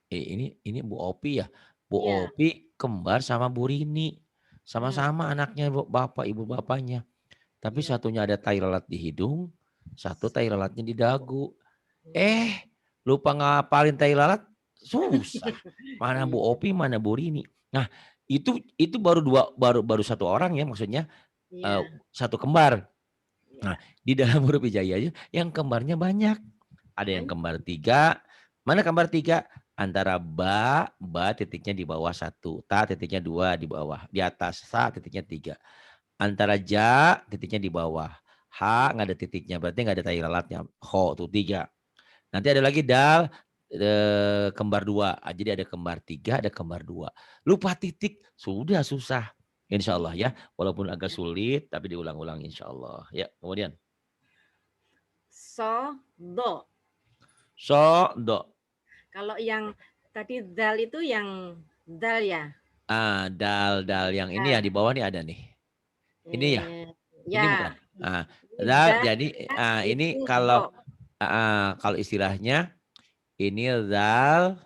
[SPEAKER 1] ini Bu Opi ya. Bu Opi kembar sama Bu Rini. Sama-sama anaknya bapak ibu bapaknya. Tapi satunya ada tai lalat di hidung, satu tai lalatnya di dagu. Lupa ngapalin tai lalat, susah. Mana Bu Opi, mana Bu Rini. Nah, itu baru satu orang ya maksudnya. Satu kembar. Nah, di dalam huruf hijaiyah yang kembarnya banyak. Ada yang kembar 3. Mana kembar 3? Antara ba titiknya di bawah 1, ta titiknya 2 di bawah, di atas, sa titiknya 3. Antara ja titiknya di bawah, ha nggak ada titiknya, berarti nggak ada tai lalatnya. Ho tuh 3. Nanti ada lagi dal kembar 2. Jadi ada kembar 3, ada kembar 2. Lupa titik sudah susah. Insya Allah ya. Walaupun agak
[SPEAKER 2] Ya.
[SPEAKER 1] sulit, tapi diulang-ulang insya Allah. Ya, kemudian.
[SPEAKER 2] So-do.
[SPEAKER 1] So-do.
[SPEAKER 2] Kalau yang tadi dal itu yang dal ya?
[SPEAKER 1] Dal yang ini ya
[SPEAKER 2] Dal.
[SPEAKER 1] di bawah nih ada nih. Ini ya, ini bukan.
[SPEAKER 2] Ya. Ini
[SPEAKER 1] Dal,
[SPEAKER 2] dal,
[SPEAKER 1] jadi ini
[SPEAKER 2] itu
[SPEAKER 1] kalau
[SPEAKER 2] do.
[SPEAKER 1] kalau istilahnya ini dal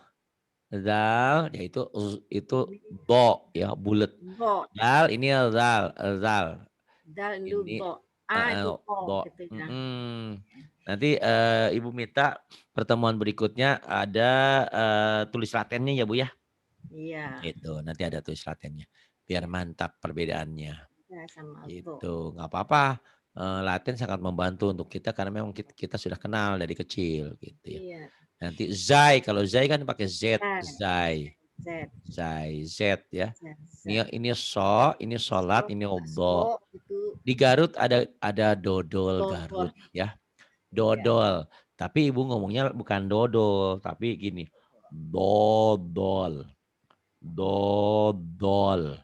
[SPEAKER 1] yaitu itu do ya bulat.
[SPEAKER 2] Do.
[SPEAKER 1] Dal ini dal,
[SPEAKER 2] Dal itu
[SPEAKER 1] ini
[SPEAKER 2] do. A itu o
[SPEAKER 1] do.
[SPEAKER 2] gitu ya.
[SPEAKER 1] Nanti Ibu Mita pertemuan berikutnya ada tulis latennya ya Bu ya.
[SPEAKER 2] Iya.
[SPEAKER 1] Itu nanti ada tulis latennya biar mantap perbedaannya.
[SPEAKER 2] Ya, sama do.
[SPEAKER 1] Itu nggak apa-apa. Latin sangat membantu untuk kita karena memang kita sudah kenal dari kecil gitu ya.
[SPEAKER 2] Iya.
[SPEAKER 1] Nanti zai, kalau zai kan pakai z,
[SPEAKER 2] Z.
[SPEAKER 1] zai,
[SPEAKER 2] Z.
[SPEAKER 1] z ya.
[SPEAKER 2] Z. Z.
[SPEAKER 1] Ini ini sholat, ini odo.
[SPEAKER 2] So itu
[SPEAKER 1] Di Garut ada dodol
[SPEAKER 2] dodol.
[SPEAKER 1] Garut ya,
[SPEAKER 2] Iya.
[SPEAKER 1] dodol. Tapi ibu ngomongnya bukan dodol, tapi gini, dodol, dodol.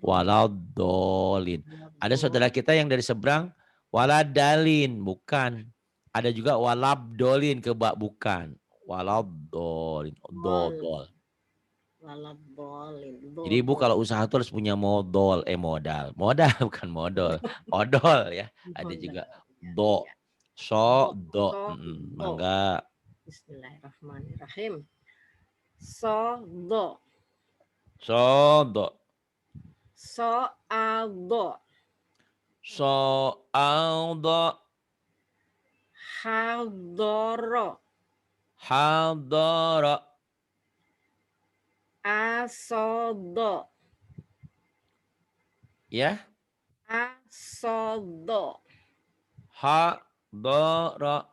[SPEAKER 1] Waladolin. Ada saudara kita yang dari seberang waladalin, bukan. Ada juga walabdolin kebak, bukan. Waladolin, dodol.
[SPEAKER 2] Waladolin.
[SPEAKER 1] Jadi ibu kalau usaha tuh harus punya modal, modal bukan modal, odol ya. Ada juga do, so, do.
[SPEAKER 2] So, do.
[SPEAKER 1] Mangga.
[SPEAKER 2] Bismillahirrahmanirrahim. So, do.
[SPEAKER 1] So, do.
[SPEAKER 2] So, do.
[SPEAKER 1] So, do.
[SPEAKER 2] Hadoro.
[SPEAKER 1] Hadara.
[SPEAKER 2] Asodo.
[SPEAKER 1] Ya.
[SPEAKER 2] Asodo.
[SPEAKER 1] Hadara.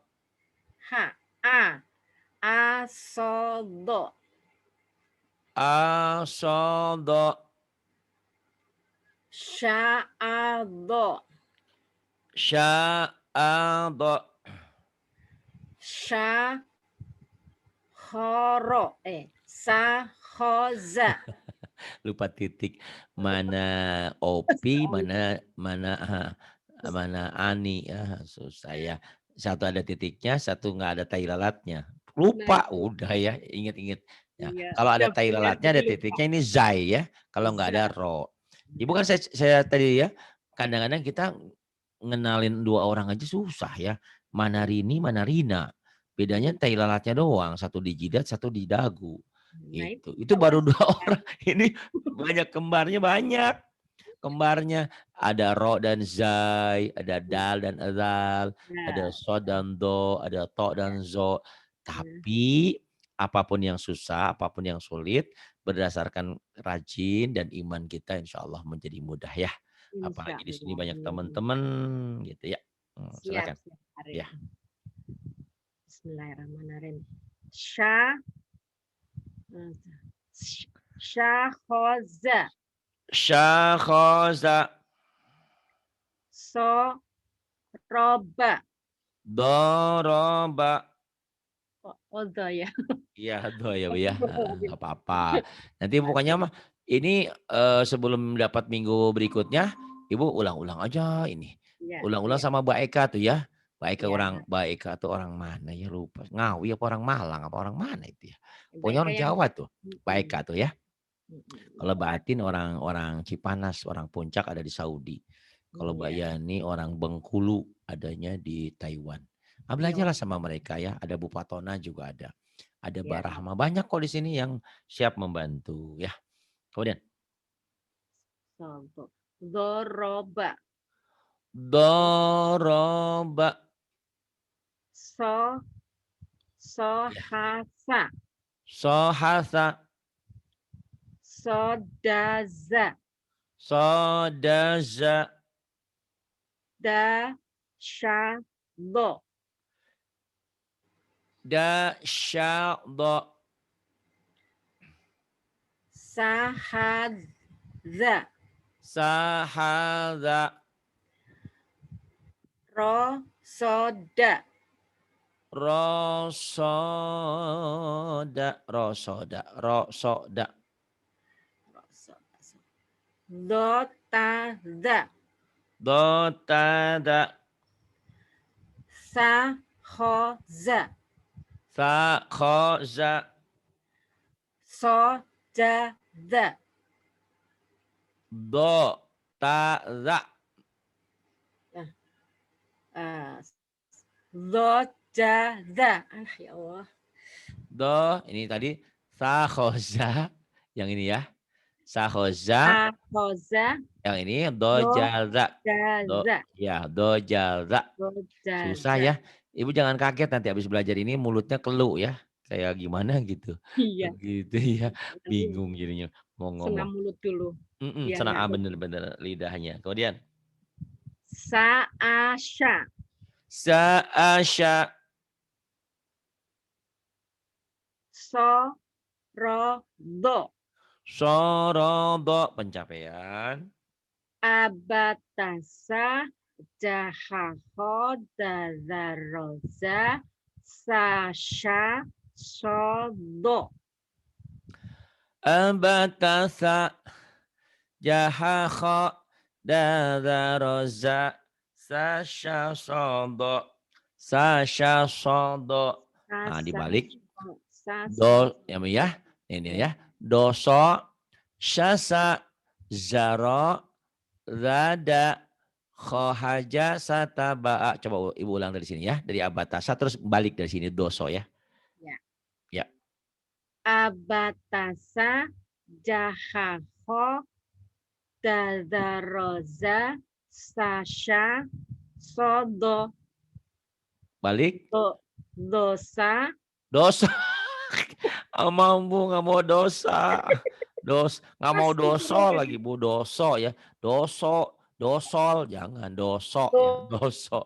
[SPEAKER 2] Ha. Asodo.
[SPEAKER 1] Asada.
[SPEAKER 2] Sya'ado.
[SPEAKER 1] Sya'ada.
[SPEAKER 2] Syahoro. Sahoza.
[SPEAKER 1] Lupa titik. Mana Opi, mana Ani. Susah ya. Satu ada titiknya, satu nggak ada tai lalatnya. Lupa, udah ya, inget-inget. Ya.
[SPEAKER 2] Iya,
[SPEAKER 1] Kalau ada
[SPEAKER 2] udah
[SPEAKER 1] tai
[SPEAKER 2] belajar
[SPEAKER 1] lalatnya, ada
[SPEAKER 2] jadi lupa.
[SPEAKER 1] titiknya, ini zai ya. Kalau nggak ada ro. Ibu kan saya tadi ya, kadang-kadang kita ngenalin dua orang aja susah ya. Mana Rini, mana Rina. Bedanya tai lalatnya doang, satu di jidat, satu di dagu.
[SPEAKER 2] Nah,
[SPEAKER 1] Itu baru dua orang. Ini banyak kembarnya. Kembarnya ada ro dan zai, ada dal dan azal, ada so dan do, ada to dan zo. Tapi apapun yang susah, apapun yang sulit, berdasarkan rajin dan iman kita insya Allah menjadi mudah ya. Apalagi di sini banyak teman-teman gitu ya.
[SPEAKER 2] Siap,
[SPEAKER 1] Silakan.
[SPEAKER 2] Arif.
[SPEAKER 1] Ya.
[SPEAKER 2] Bismillahirrahmanirrahim. Syakhoza.
[SPEAKER 1] Syakhoza.
[SPEAKER 2] Soroba.
[SPEAKER 1] Doroba.
[SPEAKER 2] Odo ya.
[SPEAKER 1] Iya, do ya Bu ya. Nggak apa-apa. Nanti pokoknya mah ini sebelum dapat minggu berikutnya, Ibu ulang-ulang aja ini. Ulang-ulang sama Mbak Eka tuh ya. Mbak Eka tuh orang mana ya, lupa. Ngawi apa orang Malang apa orang mana itu ya. Pokoknya orang Jawa tuh. Mbak Eka tuh ya. Kalau Mbak Atin orang Cipanas, orang Puncak ada di Saudi. Kalau Mbak Yani orang Bengkulu, adanya di Taiwan. Belajarlah sama mereka ya. Ada Bu Patona juga ada. Ada Mbak Rahma. Banyak kok di sini yang siap membantu ya. Kemudian.
[SPEAKER 2] Doroba.
[SPEAKER 1] Doroba.
[SPEAKER 2] Sohasa.
[SPEAKER 1] Sohasa.
[SPEAKER 2] Sodaza.
[SPEAKER 1] Sodaza.
[SPEAKER 2] Dasyado.
[SPEAKER 1] Dasyado.
[SPEAKER 2] Sahadza.
[SPEAKER 1] Sahadza.
[SPEAKER 2] Rosoda.
[SPEAKER 1] Rosoda. Rosoda. Rosoda.
[SPEAKER 2] Do ta za.
[SPEAKER 1] Do ta da.
[SPEAKER 2] Sa kho za.
[SPEAKER 1] Sa kho za.
[SPEAKER 2] So ja za.
[SPEAKER 1] Do ta za.
[SPEAKER 2] Do ja za. Ya Allah.
[SPEAKER 1] Do ini tadi sa kho za. Yang ini ya. Sa kho za.
[SPEAKER 2] Sa kho za.
[SPEAKER 1] Yang ini do
[SPEAKER 2] Do
[SPEAKER 1] ja za.
[SPEAKER 2] ja
[SPEAKER 1] Do
[SPEAKER 2] za.
[SPEAKER 1] ya do ja za.
[SPEAKER 2] Do ja
[SPEAKER 1] Susah
[SPEAKER 2] za.
[SPEAKER 1] ya. Ibu jangan kaget nanti habis belajar ini mulutnya kelu ya. Kayak gimana gitu.
[SPEAKER 2] Iya.
[SPEAKER 1] Begitu ya.
[SPEAKER 2] Nanti
[SPEAKER 1] Bingung jadinya mau
[SPEAKER 2] senam
[SPEAKER 1] ngomong.
[SPEAKER 2] mulut dulu. Biar
[SPEAKER 1] Senang
[SPEAKER 2] nggak
[SPEAKER 1] bener-bener lidahnya. Kemudian.
[SPEAKER 2] Sa a sha.
[SPEAKER 1] Sa asya.
[SPEAKER 2] So ro do.
[SPEAKER 1] Sorodo. Pencapaian.
[SPEAKER 2] Abatasa jahaho dazaroza sasha sodo.
[SPEAKER 1] Abatasa. Jahakho. Dadaroza. Sasha sodo. Sasha sodo. Nah, dibalik. Do ya. Ini ya. Doso. Syasa. Zaro. Rada. Khohaja. Sataba'a. Coba ibu ulang dari sini ya. Dari abatasa terus balik dari sini. Doso ya.
[SPEAKER 2] Ya.
[SPEAKER 1] Ya.
[SPEAKER 2] Abatasa jahaho dadaroza sasha sodo.
[SPEAKER 1] Balik.
[SPEAKER 2] Dosa.
[SPEAKER 1] Dosa. Nggak mau bu, nggak mau dosa. Nggak mau doso lagi bu, doso ya. Dosol, jangan doso ya. Doso.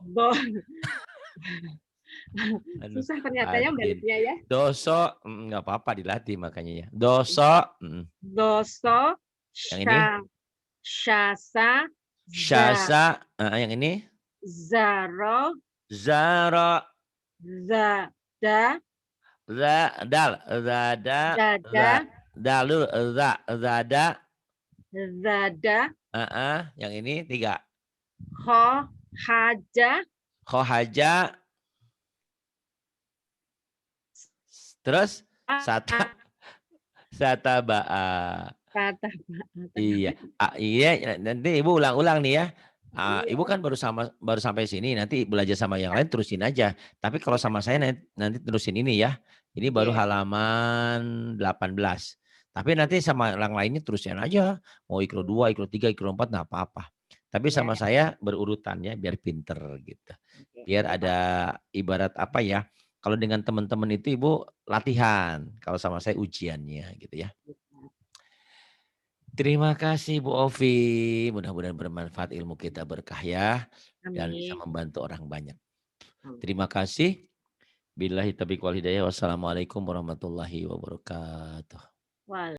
[SPEAKER 1] Aduh,
[SPEAKER 2] Susah ternyata ya baliknya ya.
[SPEAKER 1] Doso, nggak apa-apa dilatih makanya ya. Doso.
[SPEAKER 2] Doso.
[SPEAKER 1] Yang ini.
[SPEAKER 2] Syasa.
[SPEAKER 1] Syasa. Yang ini.
[SPEAKER 2] Zaro.
[SPEAKER 1] Zara.
[SPEAKER 2] Zada.
[SPEAKER 1] Zadal. Zada.
[SPEAKER 2] Dada.
[SPEAKER 1] Dalul. Zada.
[SPEAKER 2] Zada.
[SPEAKER 1] Yang ini 3.
[SPEAKER 2] Kho. Haja.
[SPEAKER 1] Khohaja. Terus sataba'a. Iya. Iya, nanti ibu ulang-ulang nih ya. Ibu kan baru sampai sini, nanti belajar sama yang lain terusin aja. Tapi kalau sama saya nanti terusin ini ya. Ini baru halaman 18. Tapi nanti sama yang lainnya terusin aja. Mau ikro 2, ikro 3, ikro 4 nggak apa-apa. Tapi sama saya berurutan ya biar pinter gitu. Biar ada ibarat apa ya. Kalau dengan teman-teman itu ibu latihan. Kalau sama saya ujiannya gitu ya. Terima kasih Bu Ovi. Mudah-mudahan bermanfaat ilmu kita berkah ya. Dan bisa membantu orang banyak. Terima kasih. Billahi taufiq wal hidayah. Wassalamualaikum warahmatullahi wabarakatuh.